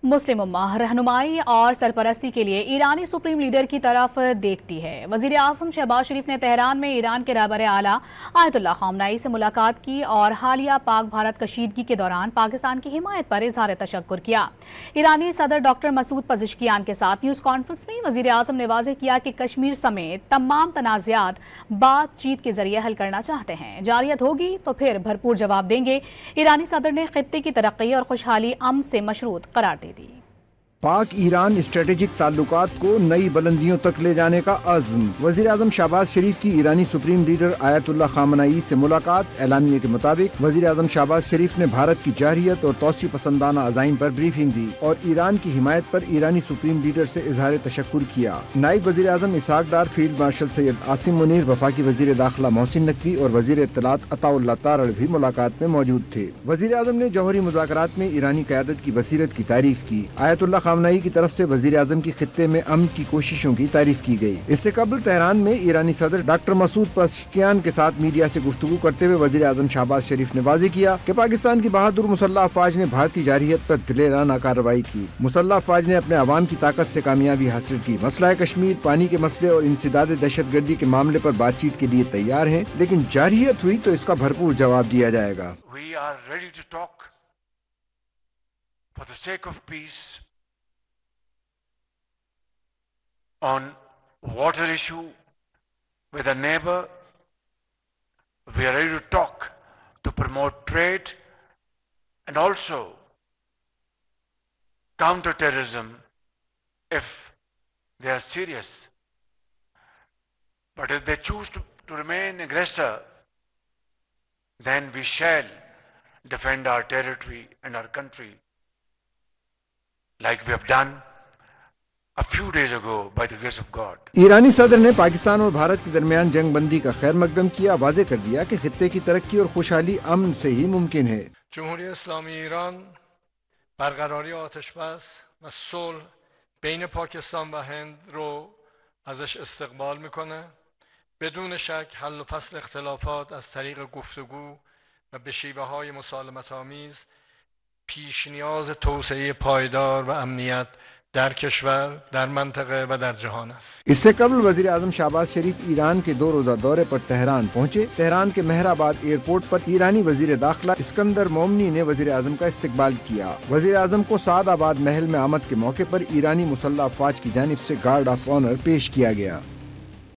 मुस्लिम उम्मा रहनुमाई और सरपरस्ती के लिए ईरानी सुप्रीम लीडर की तरफ देखती है। वजीर आजम शहबाज शरीफ ने तेहरान में ईरान के रहबर आला आयतुल्लाह खामनेई से मुलाकात की और हालिया पाक भारत कशीदगी के दौरान पाकिस्तान की हिमायत पर इजहार तशक्कुर किया। ईरानी सदर डॉक्टर मसूद पज़ेश्कियान के साथ न्यूज़ कॉन्फ्रेंस में वजीर आजम ने वाज़ेह किया कि कश्मीर समेत तमाम तनाज़ात बातचीत के जरिए हल करना चाहते हैं। जारियत होगी तो फिर भरपूर जवाब देंगे। ईरानी सदर ने खित्ते की तरक्की और खुशहाली अमन से मशरूत करार दे दी। पाक ईरान स्ट्रेटेजिक ताल्लुकात को नई बुलंदियों तक ले जाने का अज़्म। वज़ीर आज़म शहबाज शरीफ की ईरानी सुप्रीम लीडर आयतुल्लाह खामनेई से मुलाकात। एलानिये के मुताबिक वज़ीर आज़म शहबाज शरीफ ने भारत की जारहियत और तौसी पसंदाना अज़ाइम पर ब्रीफिंग दी और ईरान की हिमायत पर ईरानी सुप्रीम लीडर से इजहार तशक्कुर किया। नायब वज़ीर आज़म इसहाक डार, फील्ड मार्शल सैयद आसिम मुनीर, वफाकी वज़ीर दाखिला मोहसिन नकवी और वज़ीर इत्तलात अताउल्लाह तारड़ भी मुलाकात में मौजूद थे। वज़ीर आज़म ने जौहरी मुज़ाकरात में ईरानी क़यादत की बसीरत की तारीफ की। आयतुल्लाह खामनेई की तरफ से वजीर आजम की खित्ते में अमन की कोशिशों की तारीफ की गई। इससे कबल तेहरान में ईरानी सदर डॉक्टर मसूद पज़ेश्कियान के साथ मीडिया से गुफ्तगू करते हुए वजीर आजम शहबाज शरीफ ने वाज़ेह किया कि पाकिस्तान की बहादुर मुसल्लह अफवाज ने भारतीय जारहियत पर दिलेराना कार्रवाई की। मुसल्लह अफवाज ने अपने अवाम की ताकत से कामयाबी हासिल की। मसला कश्मीर, पानी के मसले और इंसदाद दहशतगर्दी के मामले पर बातचीत के लिए तैयार हैं, लेकिन जारहियत हुई तो इसका भरपूर जवाब दिया जाएगा। We are ready to talk for the sake of peace on water issue with a neighbor. We are ready to talk to promote trade and also counter terrorism if they are serious. But if they choose to remain aggressor, then we shall defend our territory and our country like we have done a few days ago by the grace of God. ईरानी सदर ने पाकिस्तान और भारत के दरमियान जंग बंदी का खैर मकदम किया। वाज़ेह कर दिया कि खित्ते की तरक्की और खुशहाली अमन से ही मुमकिन है। जमहूरी इस्लामी ईरान बरकरारी आतिशबस व सुलह बین पाकिस्तान व हिंद रो ازش استقبال میکنه. بدون شک حل و فصل اختلافات از طریق گفتگو و به شیوه‌های مسالمت آمیز پیش نیاز توسعه پایدار و امنیت در کشور، در منطقه و در جهان است. इससे कबल वजीर आजम शहबाज शरीफ ईरान के 2 रोजा दौरे पर तेहरान पहुंचे। तेहरान के मेहराबाद एयरपोर्ट पर ईरानी वजीर दाखिला इस्कंदर मोमनी ने वजीर आजम का इस्तकबाल किया। वजीर आजम को सादाबाद महल में आमद के मौके पर ईरानी मुसल्लह अफवाज की जानिब से गार्ड ऑफ ऑनर पेश किया गया।